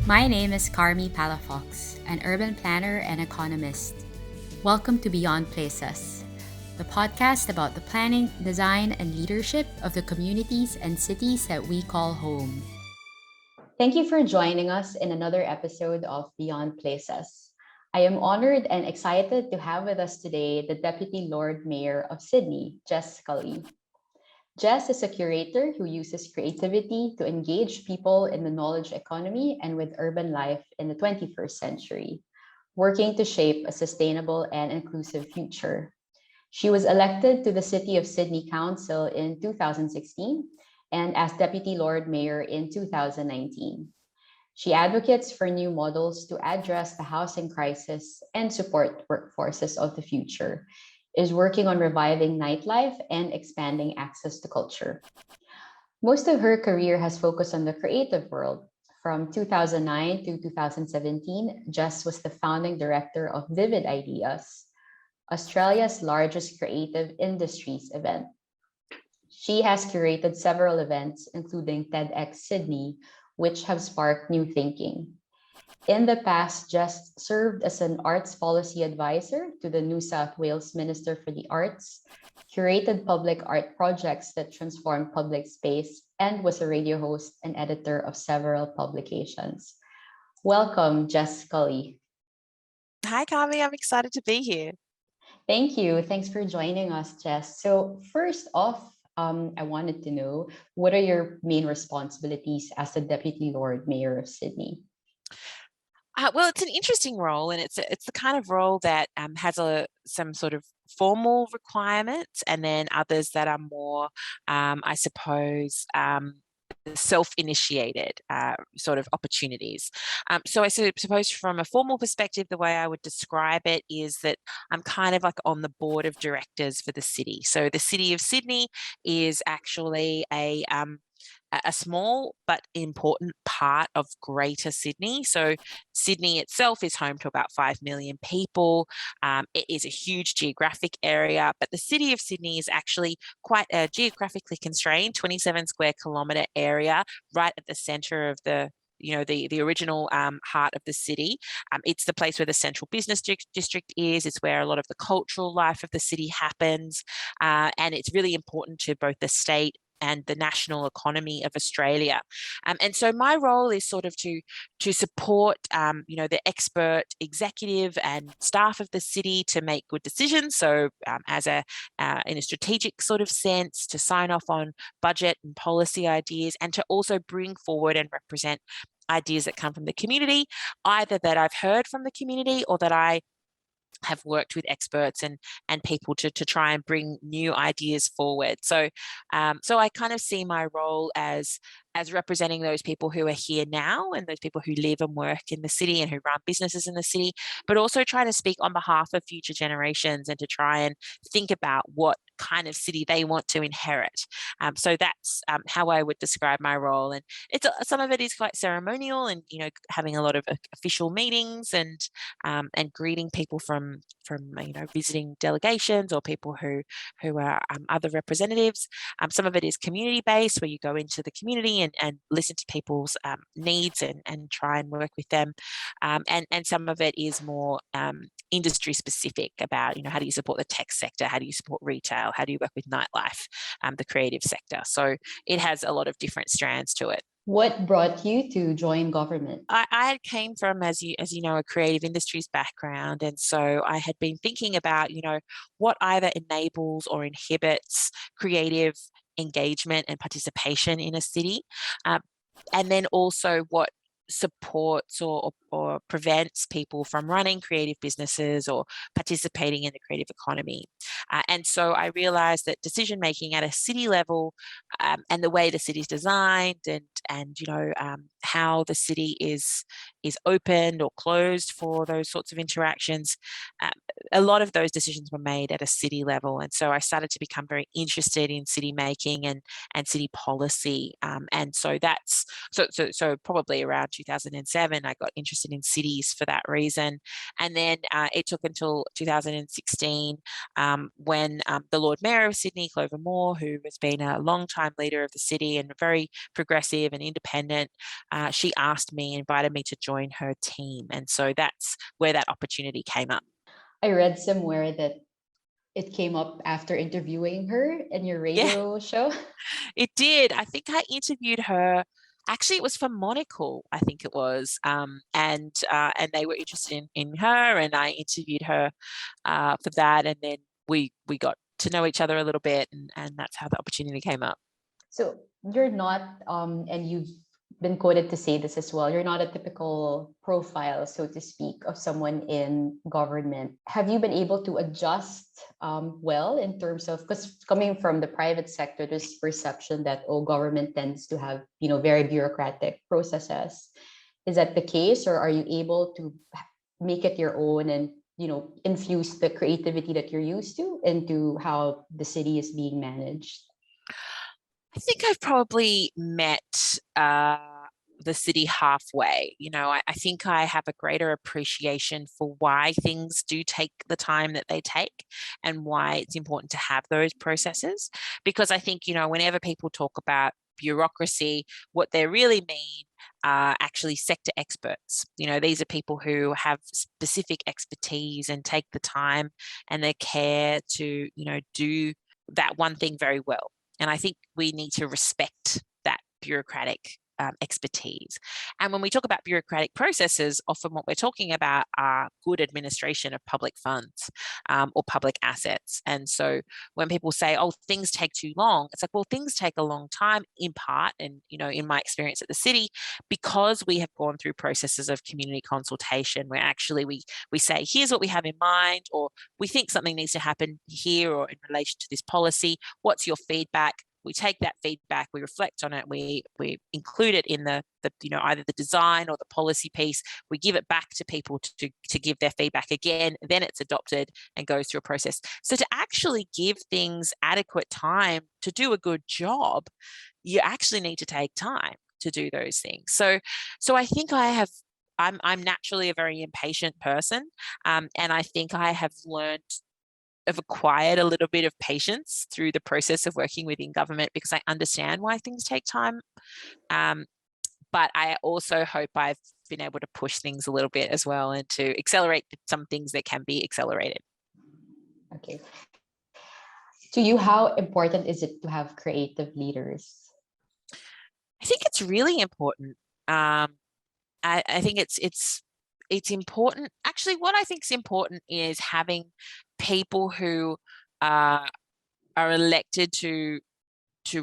My name is Carmi Palafox, an urban planner and economist. Welcome to Beyond Places, the podcast about the planning, design, and leadership of the communities and cities that we call home. Thank you for joining us in another episode of Beyond Places. I am honored and excited to have with us today the Deputy Lord Mayor of Sydney, Jess Scully. Jess is a curator who uses creativity to engage people in the knowledge economy and with urban life in the 21st century, working to shape a sustainable and inclusive future. She was elected to the City of Sydney Council in 2016 and as Deputy Lord Mayor in 2019. She advocates for new models to address the housing crisis and support workforces of the future, is working on reviving nightlife and expanding access to culture. Most of her career has focused on the creative world. From 2009 to 2017, Jess was the founding director of Vivid Ideas, Australia's largest creative industries event. She has curated several events, including TEDxSydney, which have sparked new thinking. In the past, Jess served as an arts policy advisor to the New South Wales Minister for the Arts, curated public art projects that transformed public space, and was a radio host and editor of several publications. Welcome, Jess Scully. Hi, Kami. I'm excited to be here. Thank you. Thanks for joining us, Jess. So, first off, I wanted to know what are your main responsibilities as the Deputy Lord Mayor of Sydney? Well, it's an interesting role, and it's the kind of role that has some sort of formal requirements, and then others that are more, I suppose, self-initiated sort of opportunities. So I suppose from a formal perspective, the way I would describe it is that I'm kind of like on the board of directors for the city. So the City of Sydney is actually a small but important part of Greater Sydney. So Sydney itself is home to about 5 million people. It is a huge geographic area, but the City of Sydney is actually quite a geographically constrained 27 square kilometre area right at the centre of the original heart of the city. It's the place where the central business district is. It's where a lot of the cultural life of the city happens. And it's really important to both the state and the national economy of Australia. And so my role is sort of to support, the expert executive and staff of the city to make good decisions. So in a strategic sort of sense, to sign off on budget and policy ideas, and to also bring forward and represent ideas that come from the community, either that I've heard from the community or that I have worked with experts and people to try and bring new ideas forward. So I kind of see my role as representing those people who are here now and those people who live and work in the city and who run businesses in the city, but also trying to speak on behalf of future generations and to try and think about what kind of city they want to inherit. So that's how I would describe my role. And some of it is quite ceremonial and, having a lot of official meetings and greeting people from visiting delegations or people who are other representatives. Some of it is community based, where you go into the community and listen to people's needs and try and work with them. And some of it is more industry specific about, how do you support the tech sector? How do you support retail? How do you work with nightlife, the creative sector? So it has a lot of different strands to it. What brought you to join government? I came from, as you know, a creative industries background. And so I had been thinking about, what either enables or inhibits creative engagement and participation in a city. And then also what supports or prevents people from running creative businesses or participating in the creative economy. And so I realized that decision making at a city level and the way the city is designed and how the city is opened or closed for those sorts of interactions, a lot of those decisions were made at a city level. And so I started to become very interested in city making and city policy. And so that's so probably around 2007, I got interested in cities for that reason. And then it took until 2016 when the Lord Mayor of Sydney, Clover Moore, who has been a long time leader of the city and very progressive and independent, she asked me, invited me to join her team. And so that's where that opportunity came up. I read somewhere that it came up after interviewing her in your Yeah, radio show. it did. I think I interviewed her. Actually, it was for Monocle, I think it was, and they were interested in her, and I interviewed her for that, and then we got to know each other a little bit, and that's how the opportunity came up. So you're not, and you've been quoted to say this as well, you're not a typical profile, so to speak, of someone in government. Have you been able to adjust well in terms of, because coming from the private sector, there's perception that, oh, government tends to have, very bureaucratic processes. Is that the case, or are you able to make it your own and, infuse the creativity that you're used to into how the city is being managed? I think I've probably met the city halfway. I think I have a greater appreciation for why things do take the time that they take and why it's important to have those processes. Because I think, whenever people talk about bureaucracy, what they really mean are actually sector experts. These are people who have specific expertise and take the time and their care to, do that one thing very well. And I think we need to respect that bureaucratic expertise. And when we talk about bureaucratic processes, often what we're talking about are good administration of public funds or public assets. And so when people say, oh, things take too long, it's like, well, things take a long time in part. And, in my experience at the city, because we have gone through processes of community consultation where actually we say, here's what we have in mind, or we think something needs to happen here or in relation to this policy. What's your feedback? We take that feedback, we reflect on it, we include it in the either the design or the policy piece. We give it back to people to give their feedback again. Then it's adopted and goes through a process. So to actually give things adequate time to do a good job, you actually need to take time to do those things. So I think I'm naturally a very impatient person, and I think I have acquired a little bit of patience through the process of working within government because I understand why things take time. But I also hope I've been able to push things a little bit as well and to accelerate some things that can be accelerated. Okay. To you, how important is it to have creative leaders? I think it's really important. I think it's important. Actually, what I think is important is having people who are elected to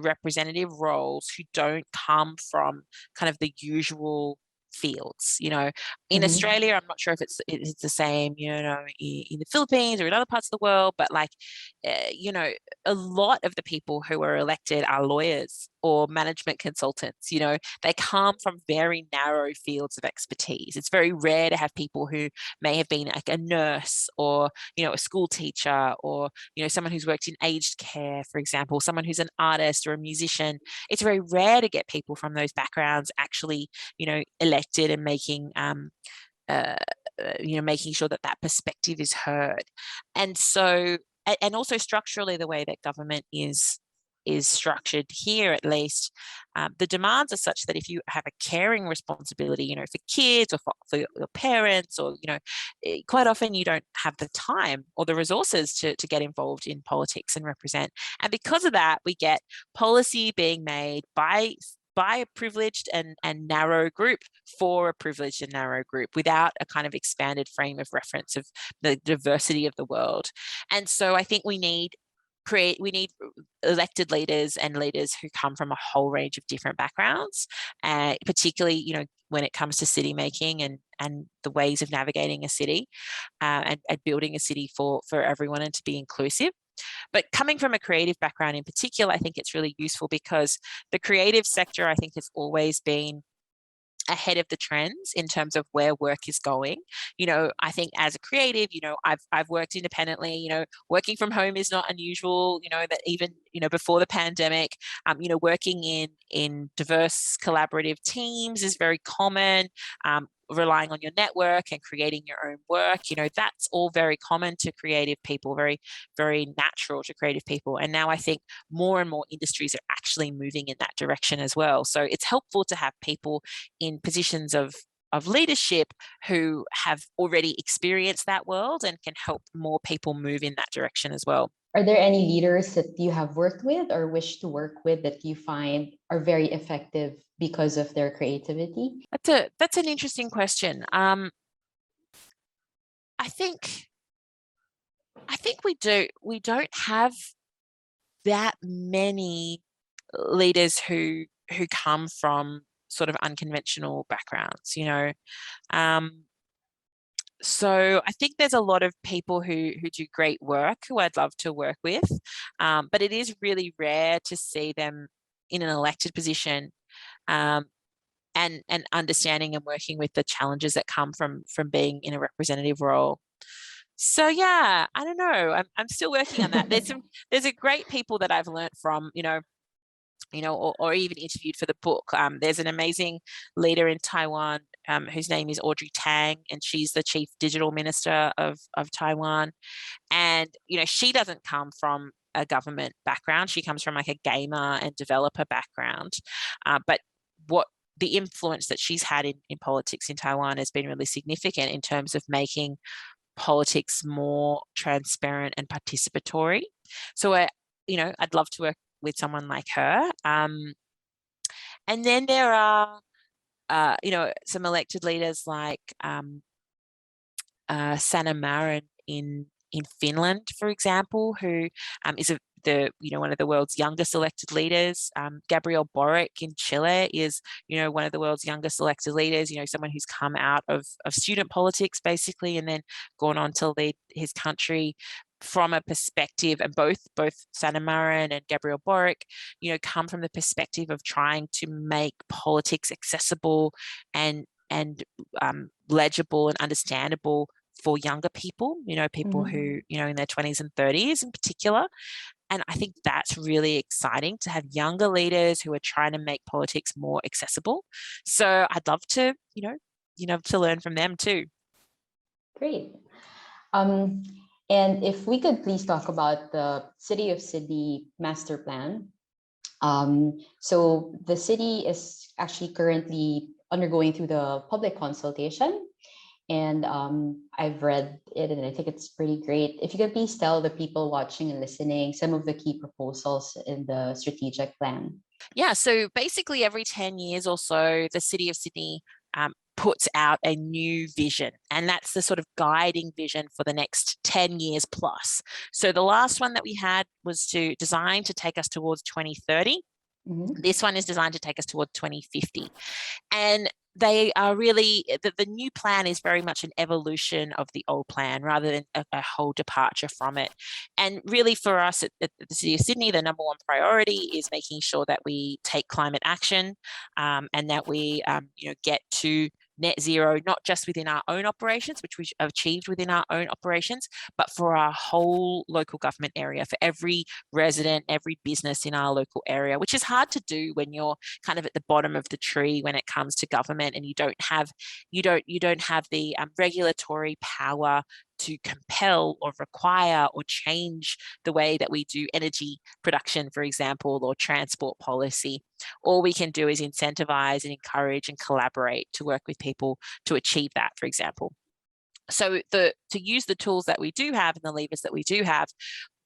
representative roles who don't come from kind of the usual fields. In Australia, I'm not sure if it's the same, in the Philippines or in other parts of the world, but a lot of the people who are elected are lawyers or management consultants. They come from very narrow fields of expertise. It's very rare to have people who may have been like a nurse or, a school teacher or, someone who's worked in aged care, for example, someone who's an artist or a musician. It's very rare to get people from those backgrounds actually, elected and making making sure that perspective is heard. And so, and also structurally, the way that government is structured here, at least, the demands are such that if you have a caring responsibility, for kids or for your parents, or, quite often you don't have the time or the resources to get involved in politics and represent. And because of that, we get policy being made by a privileged and narrow group for a privileged and narrow group without a kind of expanded frame of reference of the diversity of the world. And so I think we need elected leaders and leaders who come from a whole range of different backgrounds, particularly, when it comes to city making and the ways of navigating a city and building a city for everyone and to be inclusive. But coming from a creative background in particular, I think it's really useful because the creative sector, I think, has always been ahead of the trends in terms of where work is going. I think as a creative, I've worked independently. Working from home is not unusual. That even before the pandemic, working in diverse collaborative teams is very common. relying on your network and creating your own work. That's all very common to creative people, very, very natural to creative people. And now I think more and more industries are actually moving in that direction as well. So it's helpful to have people in positions of leadership who have already experienced that world and can help more people move in that direction as well. Are there any leaders that you have worked with or wish to work with that you find are very effective because of their creativity? That's an interesting question. I think we don't have that many leaders who come from sort of unconventional backgrounds, so I think there's a lot of people who do great work who I'd love to work with, but it is really rare to see them in an elected position, and understanding and working with the challenges that come from being in a representative role. So yeah, I don't know. I'm still working on that. There's a great people that I've learned from, or even interviewed for the book. There's an amazing leader in Taiwan, whose name is Audrey Tang, and she's the chief digital minister of Taiwan. And, she doesn't come from a government background. She comes from like a gamer and developer background. But what the influence that she's had in politics in Taiwan has been really significant in terms of making politics more transparent and participatory. So I'd love to work with someone like her. And then there are, some elected leaders like Sanna Marin in Finland, for example, who is one of the world's youngest elected leaders. Gabriel Boric in Chile is, one of the world's youngest elected leaders, someone who's come out of student politics basically, and then gone on to lead his country from a perspective, and both Sanna Marin and Gabriel Boric, come from the perspective of trying to make politics accessible and legible and understandable for younger people, people who, in their 20s and 30s in particular. And I think that's really exciting to have younger leaders who are trying to make politics more accessible. So I'd love to, to learn from them too. Great. And if we could please talk about the City of Sydney master plan. So the city is actually currently undergoing through the public consultation. And I've read it and I think it's pretty great. If you could please tell the people watching and listening some of the key proposals in the strategic plan. Yeah, so basically every 10 years or so, the City of Sydney puts out a new vision, and that's the sort of guiding vision for the next 10 years plus. So the last one that we had was designed to take us towards 2030. Mm-hmm. This one is designed to take us towards 2050. And they are really, the new plan is very much an evolution of the old plan rather than a whole departure from it. And really for us at the City of Sydney, the number one priority is making sure that we take climate action, and that we get to net zero, not just within our own operations, which we've achieved within our own operations, but for our whole local government area, for every resident, every business in our local area, which is hard to do when you're kind of at the bottom of the tree when it comes to government, and you don't have the regulatory power to compel or require or change the way that we do energy production, for example, or transport policy. All we can do is incentivize and encourage and collaborate to work with people to achieve that, for example. So to use the tools that we do have and the levers that we do have,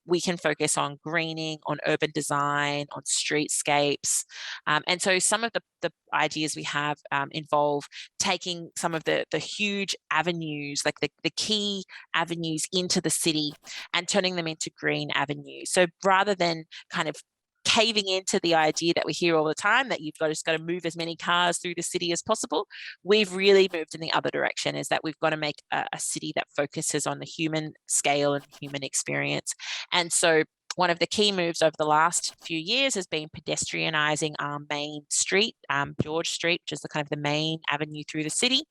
we can focus on greening, on urban design, on streetscapes. And so some of the ideas we have involve taking some of the huge avenues, like the key avenues into the city, and turning them into green avenues. So rather than kind of caving into the idea that we hear all the time that you've just got to move as many cars through the city as possible, we've really moved in the other direction, is that we've got to make a city that focuses on the human scale and human experience. And so one of the key moves over the last few years has been pedestrianising our main street, George Street, which is the kind of the main avenue through the city,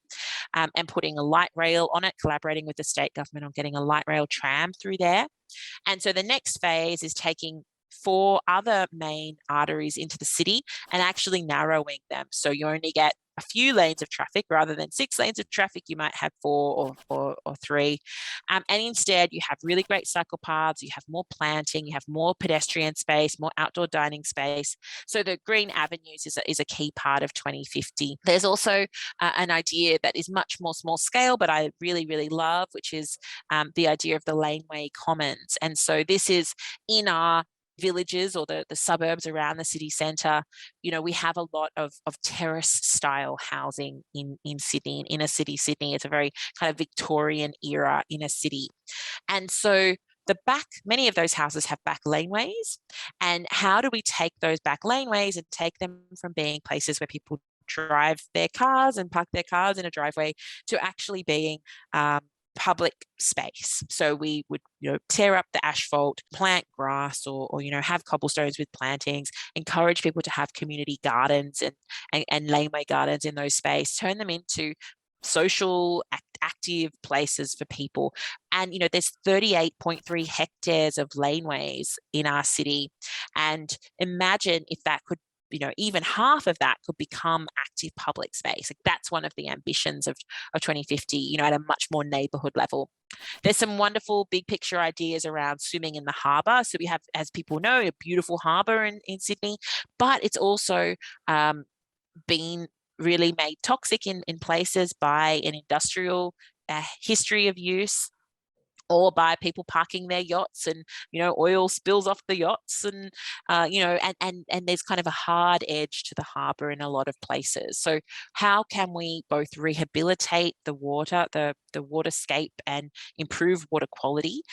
and putting a light rail on it, collaborating with the state government on getting a light rail tram through there. And so the next phase is taking 4 other main arteries into the city and actually narrowing them. So you only get a few lanes of traffic rather than 6 lanes of traffic. You might have 4 or 3. And instead, you have really great cycle paths, you have more planting, you have more pedestrian space, more outdoor dining space. So the green avenues is a key part of 2050. There's also an idea that is much more small scale, but I really, really love, which is the idea of the laneway commons. And so this is in our villages or the suburbs around the city centre. We have a lot of terrace style housing in Sydney, in inner city Sydney. It's a very kind of Victorian era inner city. And so many of those houses have back laneways. And how do we take those back laneways and take them from being places where people drive their cars and park their cars in a driveway to actually being public space? So we would tear up the asphalt, plant grass, or have cobblestones with plantings, encourage people to have community gardens and laneway gardens in those spaces, turn them into social active places for people. And there's 38.3 hectares of laneways in our city, and imagine if that could even half of that could become active public space. That's one of the ambitions of 2050, at a much more neighborhood level. There's some wonderful big picture ideas around swimming in the harbour. So we have, as people know, a beautiful harbour in Sydney, but it's also been really made toxic in places by an industrial history of use, or by people parking their yachts and oil spills off the yachts, and and there's kind of a hard edge to the harbour in a lot of places. So how can we both rehabilitate the waterscape and improve water quality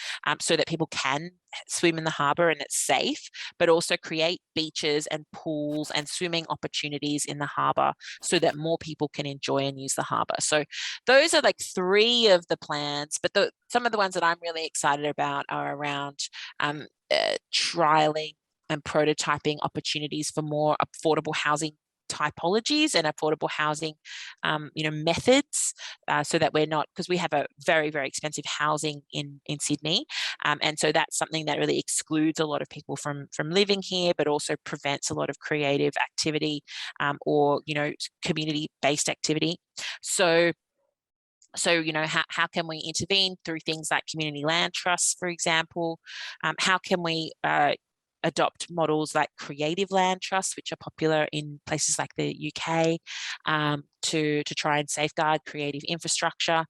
so that people can swim in the harbour and it's safe, but also create beaches and pools and swimming opportunities in the harbour so that more people can enjoy and use the harbour? So those are like 3 of the plans, but some of the ones that I'm really excited about are around trialing and prototyping opportunities for more affordable housing typologies and affordable housing methods, so that we're not, because we have a very, very expensive housing in Sydney, and so that's something that really excludes a lot of people from living here, but also prevents a lot of creative activity or community-based activity. So how can we intervene through things like community land trusts, for example? How can we adopt models like creative land trusts, which are popular in places like the UK, to try and safeguard creative infrastructure?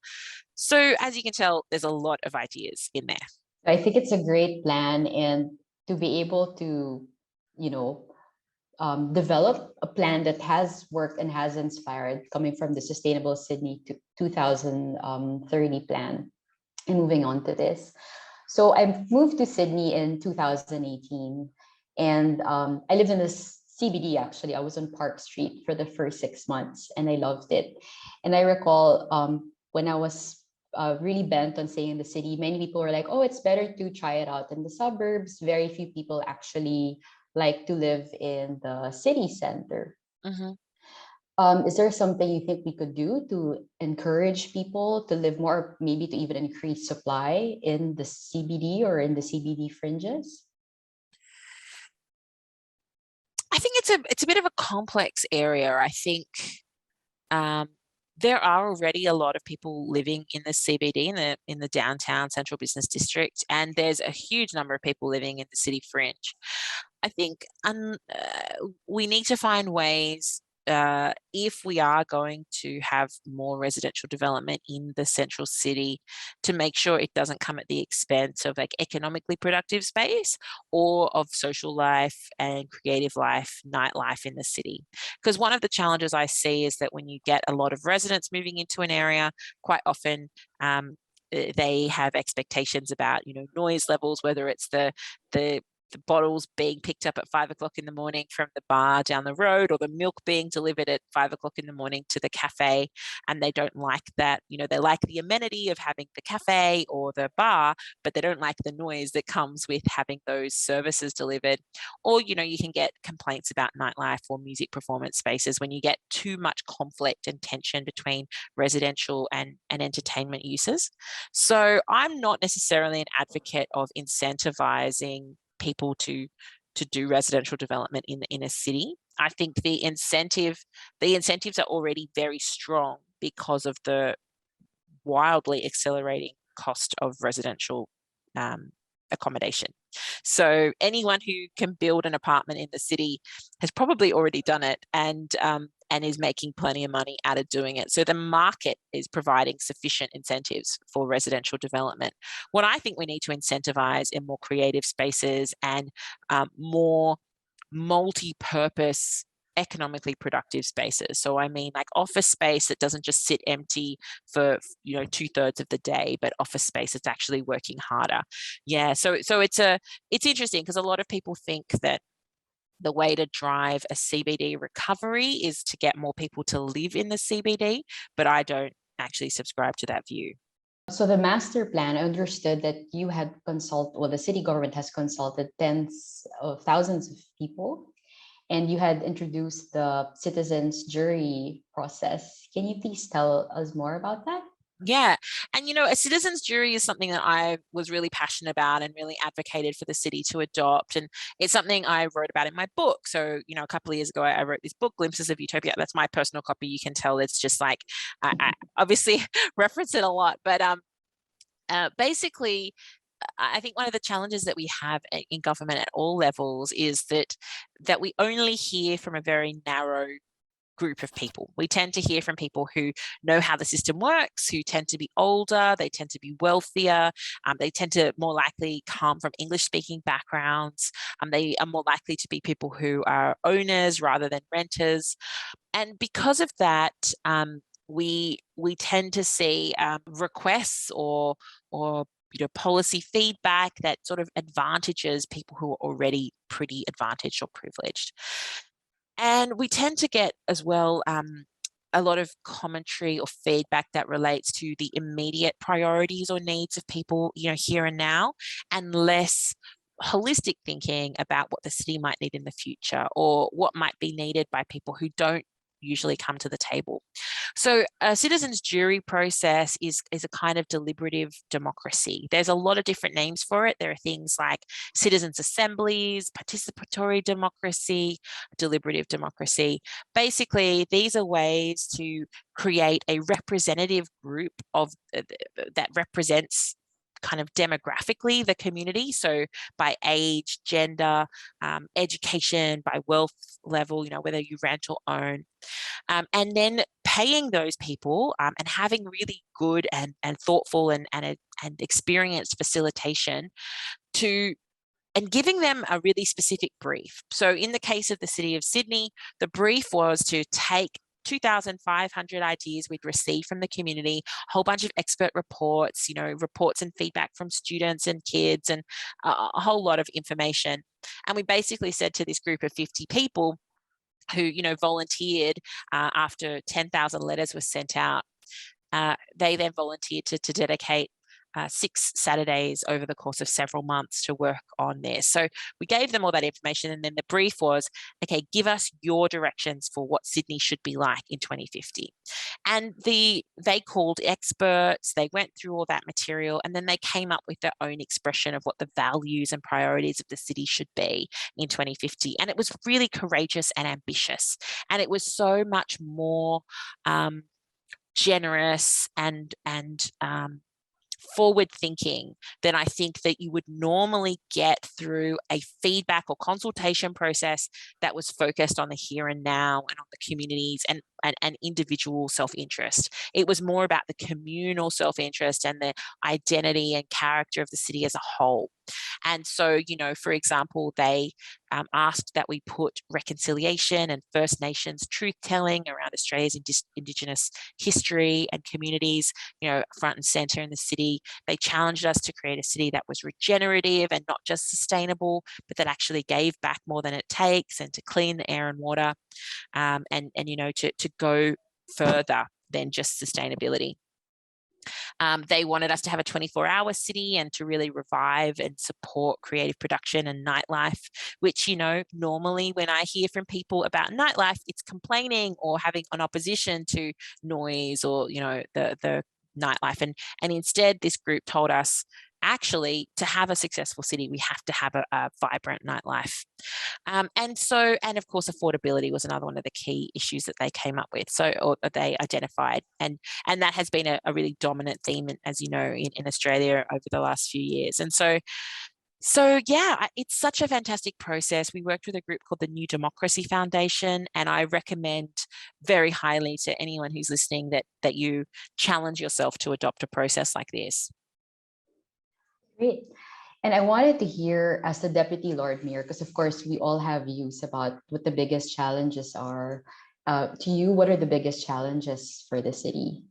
So as you can tell, there's a lot of ideas in there. I think it's a great plan, and to be able to, develop a plan that has worked and has inspired, coming from the Sustainable Sydney 2030 plan, and moving on to this. So I moved to Sydney in 2018, and I lived in the CBD. Actually, I was on Park Street for the first 6 months, and I loved it. And I recall when I was really bent on staying in the city, many people were like, "Oh, it's better to try it out in the suburbs." Very few people actually like to live in the city center. Mm-hmm. Is there something you think we could do to encourage people to live more, maybe to even increase supply in the CBD or in the CBD fringes? I think it's a bit of a complex area. I think there are already a lot of people living in the CBD, in the downtown central business district, and there's a huge number of people living in the city fringe. I think we need to find ways, if we are going to have more residential development in the central city, to make sure it doesn't come at the expense of like economically productive space or of social life and creative life, nightlife in the city. Because one of the challenges I see is that when you get a lot of residents moving into an area, quite often they have expectations about noise levels, whether it's the bottles being picked up at 5 o'clock in the morning from the bar down the road, or the milk being delivered at 5 o'clock in the morning to the cafe, and they don't like that. They like the amenity of having the cafe or the bar, but they don't like the noise that comes with having those services delivered. Or you can get complaints about nightlife or music performance spaces when you get too much conflict and tension between residential and entertainment uses. So I'm not necessarily an advocate of incentivizing people to to do residential development in the inner city. I think the incentives are already very strong because of the wildly accelerating cost of residential accommodation. So anyone who can build an apartment in the city has probably already done it, and is making plenty of money out of doing it. So the market is providing sufficient incentives for residential development. What I think we need to incentivize in more creative spaces and more multi-purpose economically productive spaces. So I mean like office space that doesn't just sit empty for 2/3 of the day, but office space that's actually working harder. Yeah, so it's interesting because a lot of people think that the way to drive a CBD recovery is to get more people to live in the CBD, but I don't actually subscribe to that view. So the master plan, I understood that you had the city government has consulted tens of thousands of people, and you had introduced the citizens jury process. Can you please tell us more about that? Yeah. And, a citizens jury is something that I was really passionate about and really advocated for the city to adopt. And it's something I wrote about in my book. So, a couple of years ago, I wrote this book, Glimpses of Utopia. That's my personal copy. You can tell it's just like, I obviously reference it a lot. But basically, I think one of the challenges that we have in government at all levels is that we only hear from a very narrow group of people. We tend to hear from people who know how the system works, who tend to be older, they tend to be wealthier, they tend to more likely come from English-speaking backgrounds, they are more likely to be people who are owners rather than renters. And because of that, we tend to see requests or policy feedback that sort of advantages people who are already pretty advantaged or privileged. And we tend to get as well a lot of commentary or feedback that relates to the immediate priorities or needs of people, here and now, and less holistic thinking about what the city might need in the future or what might be needed by people who don't usually come to the table. So a citizens jury process is a kind of deliberative democracy. There's a lot of different names for it. There are things like citizens assemblies, participatory democracy, deliberative democracy. Basically, these are ways to create a representative group that represents kind of demographically the community, so by age, gender, education, by wealth level, whether you rent or own, and then paying those people and having really good and thoughtful and experienced facilitation and giving them a really specific brief. So in the case of the City of Sydney, the brief was to take 2,500 ideas we'd received from the community, a whole bunch of expert reports, reports and feedback from students and kids, and a whole lot of information. And we basically said to this group of 50 people who, volunteered after 10,000 letters were sent out, they then volunteered to dedicate 6 Saturdays over the course of several months to work on this. So we gave them all that information, and then the brief was, okay, give us your directions for what Sydney should be like in 2050. And they called experts, they went through all that material, and then they came up with their own expression of what the values and priorities of the city should be in 2050. And it was really courageous and ambitious. And it was so much more generous and forward thinking than I think that you would normally get through a feedback or consultation process that was focused on the here and now and on the communities and individual self-interest. It was more about the communal self-interest and the identity and character of the city as a whole. And so, for example, they asked that we put reconciliation and First Nations truth-telling around Australia's Indigenous history and communities, front and centre in the city. They challenged us to create a city that was regenerative and not just sustainable, but that actually gave back more than it takes, and to clean the air and water, and to go further than just sustainability. They wanted us to have a 24-hour city and to really revive and support creative production and nightlife, which, normally when I hear from people about nightlife, it's complaining or having an opposition to noise or, the nightlife. And instead, this group told us, actually, to have a successful city, we have to have a vibrant nightlife. And of course, affordability was another one of the key issues that they came up with. Or they identified, and that has been a really dominant theme, as you know, in Australia over the last few years. And so yeah, it's such a fantastic process. We worked with a group called the New Democracy Foundation, and I recommend very highly to anyone who's listening that you challenge yourself to adopt a process like this. Great. And I wanted to hear, as the Deputy Lord Mayor, because of course we all have views about what the biggest challenges are. To you, what are the biggest challenges for the city?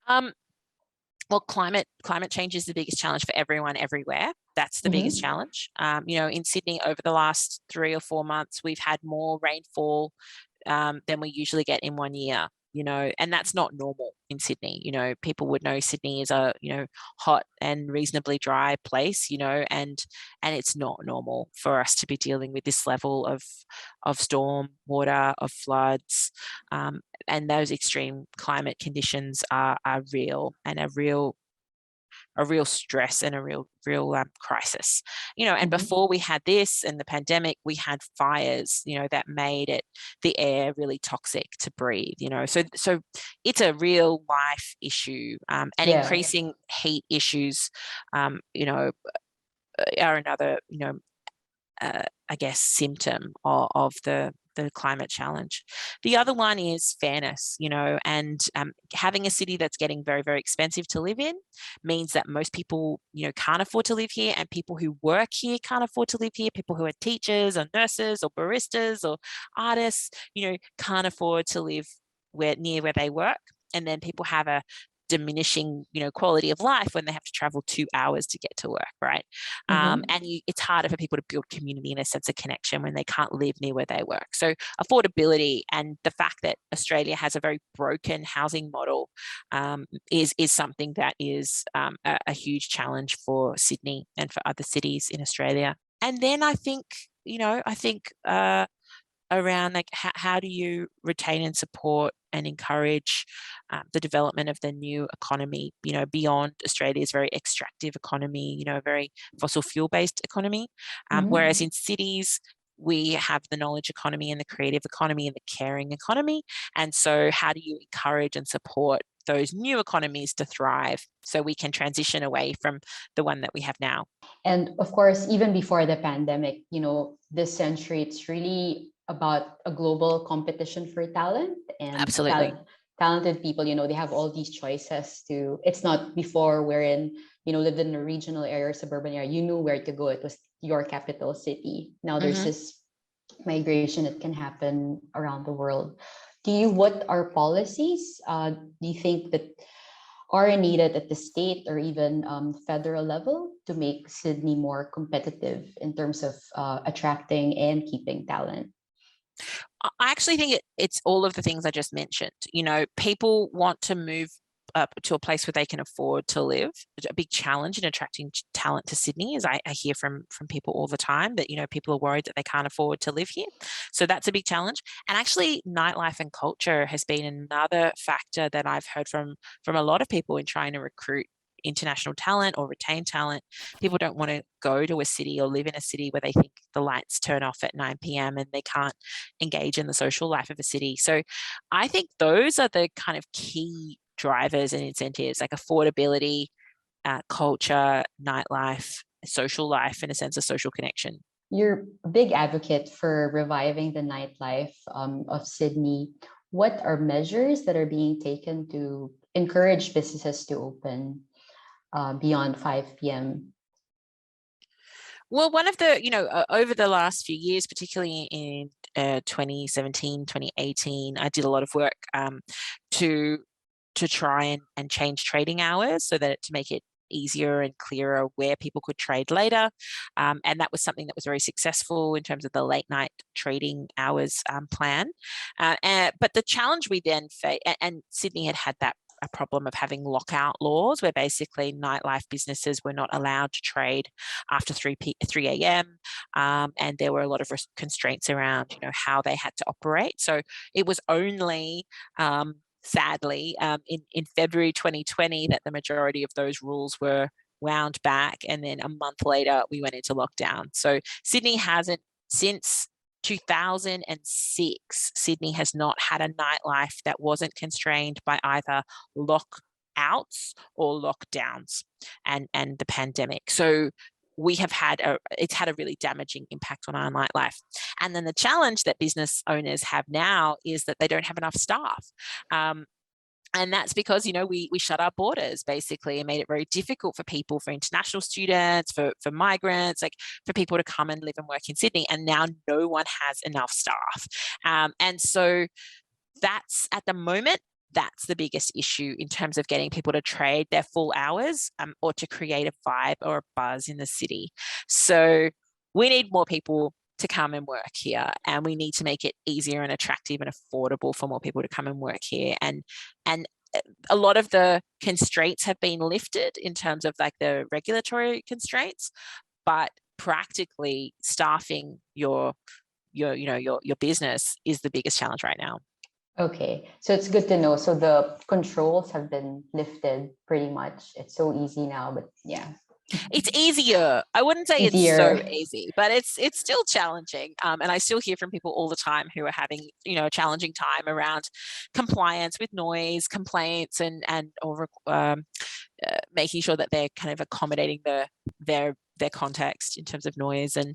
Well, climate change is the biggest challenge for everyone everywhere. That's the biggest challenge. In Sydney over the last 3 or 4 months, we've had more rainfall than we usually get in 1 year. And that's not normal in Sydney. People would know Sydney is a hot and reasonably dry place. And it's not normal for us to be dealing with this level of storm water, of floods, and those extreme climate conditions are real, and a real stress and a real crisis. And before we had this and the pandemic, we had fires, that made the air really toxic to breathe. So it's a real life issue, and increasing heat issues, are another, I guess, symptom of the climate challenge. The other one is fairness, and having a city that's getting very, very expensive to live in means that most people, can't afford to live here, and people who work here can't afford to live here. People who are teachers or nurses or baristas or artists, can't afford to live near where they work. And then people have a diminishing, quality of life when they have to travel 2 hours to get to work, right? It's harder for people to build community and a sense of connection when they can't live near where they work. So affordability and the fact that Australia has a very broken housing model is something that is a huge challenge for Sydney and for other cities in Australia. And then I think around like how do you retain and support and encourage the development of the new economy, beyond Australia's very extractive economy, a very fossil fuel based economy. Whereas in cities, we have the knowledge economy and the creative economy and the caring economy. And so how do you encourage and support those new economies to thrive so we can transition away from the one that we have now? And of course, even before the pandemic, this century, it's really about a global competition for talent, and Absolutely. Talented people, they have all these choices it's not before wherein, lived in a regional area or suburban area, you knew where to go. It was your capital city. Now there's this migration that can happen around the world. What are policies do you think that are needed at the state or even federal level to make Sydney more competitive in terms of attracting and keeping talent? I actually think it's all of the things I just mentioned. People want to move up to a place where they can afford to live. A big challenge in attracting talent to Sydney is I hear from people all the time that, people are worried that they can't afford to live here. So that's a big challenge. And actually, nightlife and culture has been another factor that I've heard from a lot of people in trying to recruit international talent or retain talent. People don't want to go to a city or live in a city where they think the lights turn off at 9 p.m. and they can't engage in the social life of a city. So I think those are the kind of key drivers and incentives, like affordability, culture, nightlife, social life, and a sense of social connection. You're a big advocate for reviving the nightlife of Sydney. What are measures that are being taken to encourage businesses to open beyond 5 p.m.? Well, one of the, over the last few years, particularly in 2017, 2018, I did a lot of work to try and change trading hours so that to make it easier and clearer where people could trade later. And that was something that was very successful in terms of the late night trading hours plan. But the challenge we then faced, and Sydney had that a problem of having lockout laws where basically nightlife businesses were not allowed to trade after 3 a.m. And there were a lot of constraints around, how they had to operate. So it was only sadly, in February 2020 that the majority of those rules were wound back, and then a month later we went into lockdown. So Sydney hasn't, since 2006, Sydney has not had a nightlife that wasn't constrained by either lockouts or lockdowns and the pandemic. So it's had a really damaging impact on our nightlife. And then the challenge that business owners have now is that they don't have enough staff. And that's because, we shut our borders basically and made it very difficult for people, for international students, for migrants, like for people to come and live and work in Sydney. And now no one has enough staff. And so that's, at the moment, that's the biggest issue in terms of getting people to trade their full hours or to create a vibe or a buzz in the city. So we need more people to come and work here, and we need to make it easier and attractive and affordable for more people to come and work here. And a lot of the constraints have been lifted in terms of like the regulatory constraints, but practically staffing your business is the biggest challenge right now. Okay, so it's good to know. So the controls have been lifted pretty much. It's so easy now, but yeah. It's easier. I wouldn't say it's so easy, but it's still challenging. And I still hear from people all the time who are having, a challenging time around compliance with noise complaints and making sure that they're kind of accommodating their context in terms of noise. And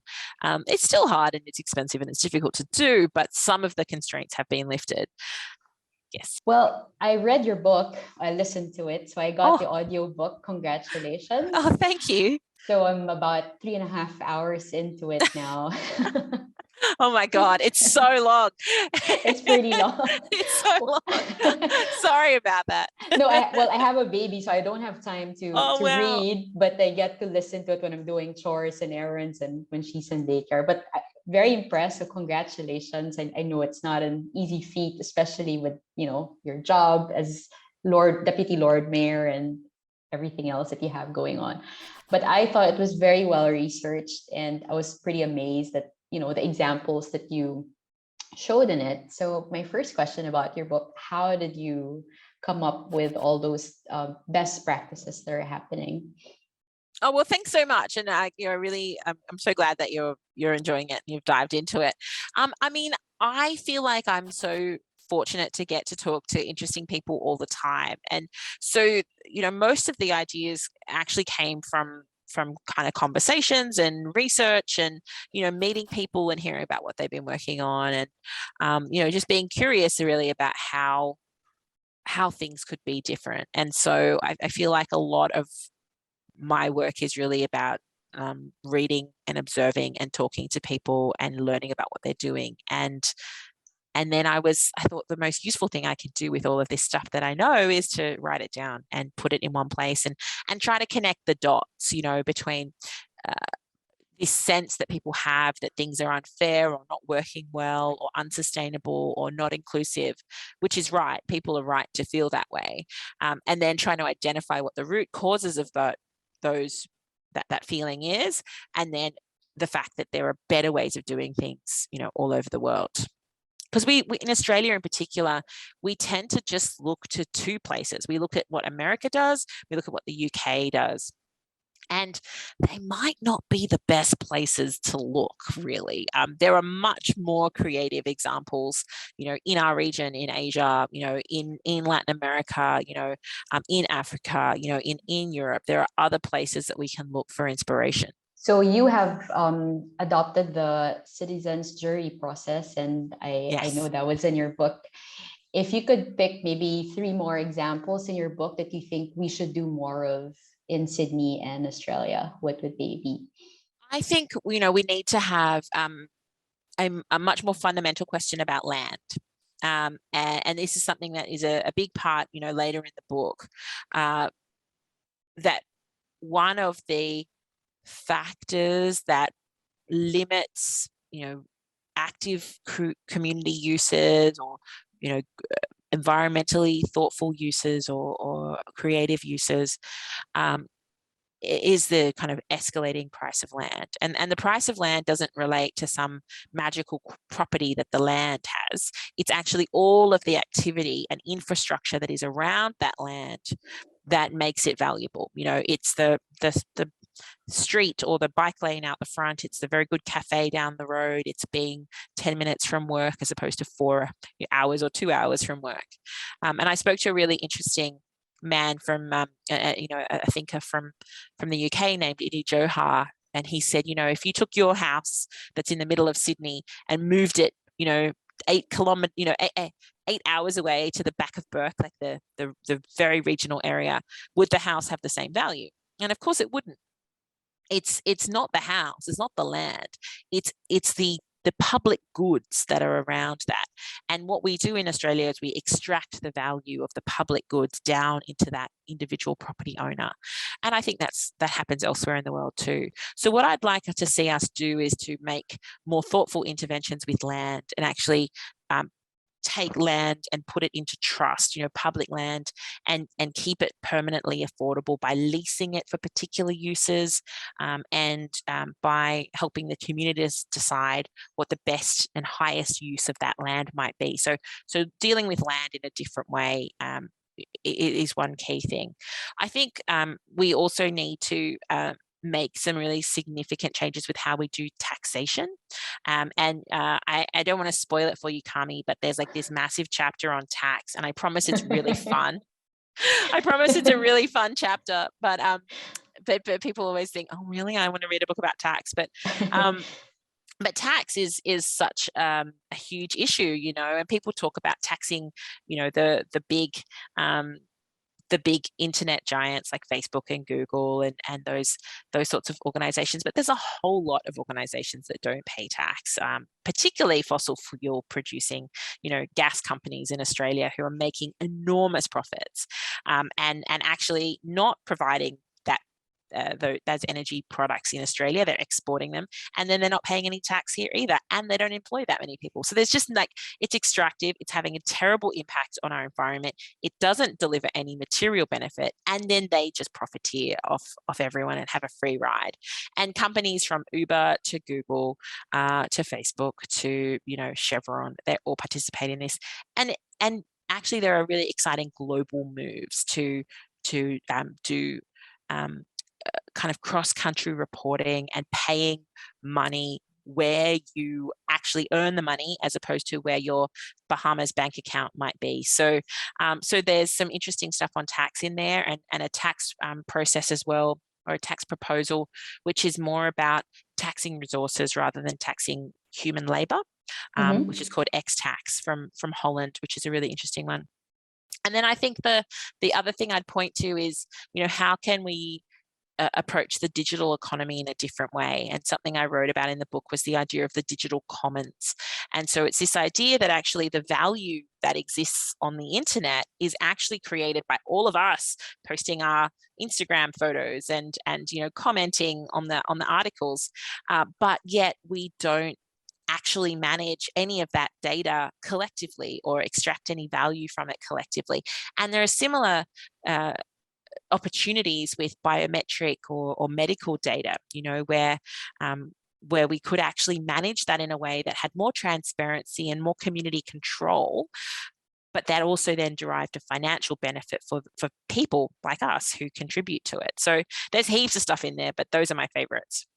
it's still hard and it's expensive and it's difficult to do, but some of the constraints have been lifted. Yes. Well, I read your book. I listened to it. So I got the audio book. Congratulations. Oh, thank you. So I'm about 3.5 hours into it now. Oh my God, it's so long. It's pretty long. It's so long. Sorry about that. No, I have a baby, so I don't have time to read, but I get to listen to it when I'm doing chores and errands and when she's in daycare. But very impressed. So congratulations. I know it's not an easy feat, especially with, your job as Deputy Lord Mayor and everything else that you have going on. But I thought it was very well researched, and I was pretty amazed at, the examples that you showed in it. So my first question about your book, how did you come up with all those best practices that are happening? Oh, well, thanks so much. And really, I'm so glad that you're enjoying it and you've dived into it. I feel like I'm so fortunate to get to talk to interesting people all the time. And so, most of the ideas actually came from kind of conversations and research and, meeting people and hearing about what they've been working on and, just being curious really about how things could be different. And so I feel like a lot of my work is really about reading and observing and talking to people and learning about what they're doing. And then I thought the most useful thing I could do with all of this stuff that I know is to write it down and put it in one place and try to connect the dots, between this sense that people have that things are unfair or not working well or unsustainable or not inclusive, which is right. People are right to feel that way. And then trying to identify what the root causes of that feeling is, and then the fact that there are better ways of doing things, all over the world. Because we in Australia in particular, we tend to just look to two places. We look at what America does, we look at what the UK does. And they might not be the best places to look, really. There are much more creative examples, in our region, in Asia, in Latin America, in Africa, in Europe. There are other places that we can look for inspiration. So you have adopted the citizens jury process, and I know that was in your book. If you could pick maybe 3 more examples in your book that you think we should do more of in Sydney and Australia, what would they be? I think, we need to have a much more fundamental question about land. And this is something that is a big part, later in the book, that one of the factors that limits, active community uses or, environmentally thoughtful uses or creative uses is the kind of escalating price of land. And the price of land doesn't relate to some magical property that the land has. It's actually all of the activity and infrastructure that is around that land that makes it valuable. You know, it's the street or the bike lane out the front. It's the very good cafe down the road. It's being 10 minutes from work as opposed to 4 hours or 2 hours from work. And I spoke to a really interesting man from, you know, a thinker from the UK named Idi Johar. And he said, you know, if you took your house that's in the middle of Sydney and moved it, you know, 8 hours away to the back of Burke, like the very regional area, would the house have the same value? And of course it wouldn't. It's not the house, it's not the land, it's the public goods that are around that. And what we do in Australia is we extract the value of the public goods down into that individual property owner. And I think that happens elsewhere in the world too. So what I'd like to see us do is to make more thoughtful interventions with land and actually take land and put it into trust, you know, public land, and keep it permanently affordable by leasing it for particular uses, and by helping the communities decide what the best and highest use of that land might be. So dealing with land in a different way is one key thing. I think we also need to make some really significant changes with how we do taxation. I don't want to spoil it for you, Kami, but there's like this massive chapter on tax, and I promise it's really fun. I promise it's a really fun chapter, but people always think, oh, really? I want to read a book about tax, but tax is such a huge issue, you know, and people talk about taxing, you know, the big internet giants like Facebook and Google and those sorts of organizations. But there's a whole lot of organizations that don't pay tax, particularly fossil fuel producing, you know, gas companies in Australia who are making enormous profits, and actually not providing those energy products in Australia. They're exporting them, and then they're not paying any tax here either, and they don't employ that many people. So there's just like, it's extractive, it's having a terrible impact on our environment, it doesn't deliver any material benefit, and then they just profiteer off everyone and have a free ride. And companies from Uber to Google to Facebook to, you know, Chevron, they all participate in this. And actually there are really exciting global moves to do kind of cross-country reporting and paying money where you actually earn the money as opposed to where your Bahamas bank account might be. So there's some interesting stuff on tax in there, and a tax process as well, or a tax proposal, which is more about taxing resources rather than taxing human labor, which is called X-Tax from Holland, which is a really interesting one. And then I think the other thing I'd point to is, you know, how can we approach the digital economy in a different way? And something I wrote about in the book was the idea of the digital commons. And so it's this idea that actually the value that exists on the internet is actually created by all of us posting our Instagram photos and you know, commenting on the articles, but yet we don't actually manage any of that data collectively or extract any value from it collectively. And there are similar opportunities with biometric or medical data, you know, where we could actually manage that in a way that had more transparency and more community control, but that also then derived a financial benefit for people like us who contribute to it. So there's heaps of stuff in there, but those are my favorites.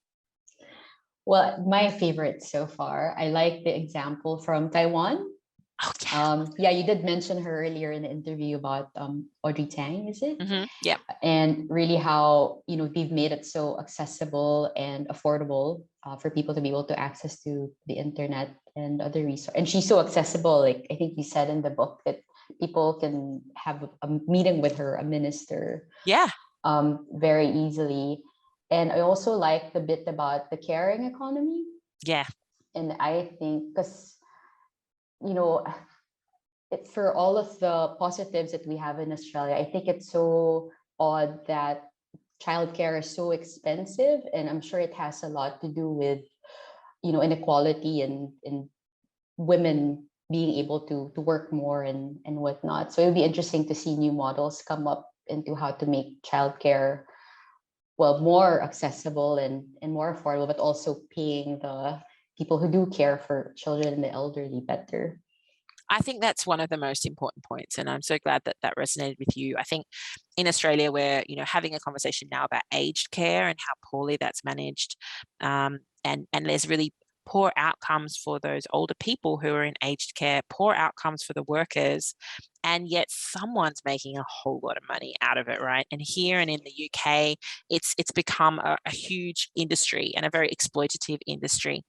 Well, my favorite so far, I like the example from Taiwan. Oh, yeah. Yeah, you did mention her earlier in the interview about Audrey Tang, is it? Yeah. And really how, you know, they've made it so accessible and affordable for people to be able to access to the internet and other resources. And she's so accessible. Like I think you said in the book that people can have a meeting with her, a minister. Yeah. Very easily. And I also like the bit about the caring economy. Yeah. And I think because, you know, for all of the positives that we have in Australia, I think it's so odd that childcare is so expensive. And I'm sure it has a lot to do with, you know, inequality and women being able to work more and whatnot. So it would be interesting to see new models come up into how to make childcare, well, more accessible and more affordable, but also paying the people who do care for children and the elderly better. I think that's one of the most important points, and I'm so glad that that resonated with you. I think in Australia, we're having a conversation now about aged care and how poorly that's managed, and there's really poor outcomes for those older people who are in aged care, poor outcomes for the workers, and yet someone's making a whole lot of money out of it, right? And here and in the UK, it's become a huge industry and a very exploitative industry.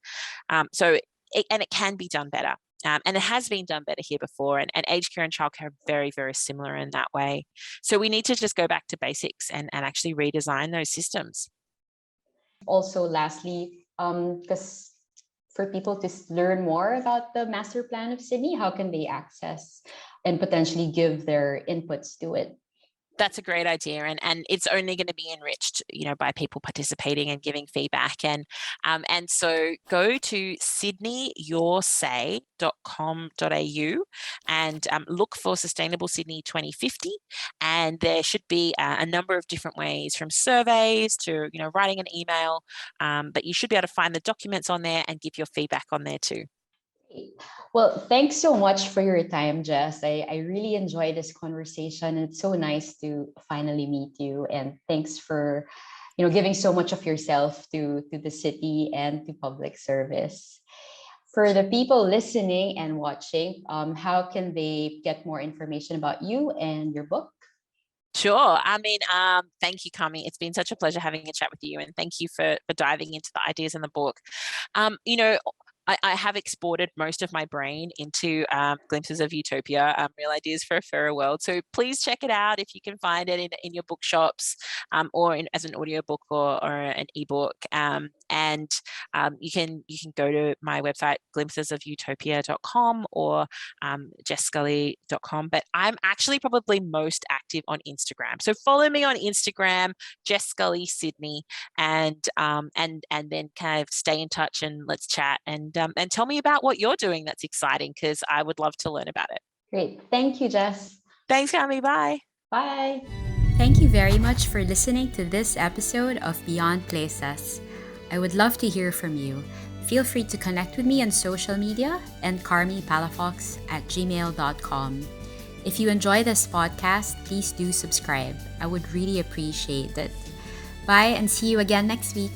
It can be done better. And it has been done better here before, and aged care and childcare are very, very similar in that way. So we need to just go back to basics and actually redesign those systems. Also, lastly, because for people to learn more about the Master Plan of Sydney, how can they access and potentially give their inputs to it? That's a great idea, and it's only going to be enriched, by people participating and giving feedback. And so go to sydneyyoursay.com.au and look for Sustainable Sydney 2050. And there should be a number of different ways, from surveys to writing an email. But you should be able to find the documents on there and give your feedback on there too. Well, thanks so much for your time, Jess. I really enjoyed this conversation. It's so nice to finally meet you. And thanks for, giving so much of yourself to the city and to public service. For the people listening and watching, how can they get more information about you and your book? Sure. Thank you, Kami. It's been such a pleasure having a chat with you, and thank you for diving into the ideas in the book. I have exported most of my brain into Glimpses of Utopia, Real Ideas for a Fairer World. So please check it out if you can find it in your bookshops, or as an audiobook or an ebook. And you can go to my website, glimpsesofutopia.com, or JessScully.com. But I'm actually probably most active on Instagram. So follow me on Instagram, Jess Scully Sydney, and then kind of stay in touch and let's chat and tell me about what you're doing that's exciting, because I would love to learn about it. Great. Thank you, Jess. Thanks, Kami. Bye. Bye. Thank you very much for listening to this episode of Beyond Places. I would love to hear from you. Feel free to connect with me on social media and carmipalafox@gmail.com. If you enjoy this podcast, please do subscribe. I would really appreciate it. Bye, and see you again next week.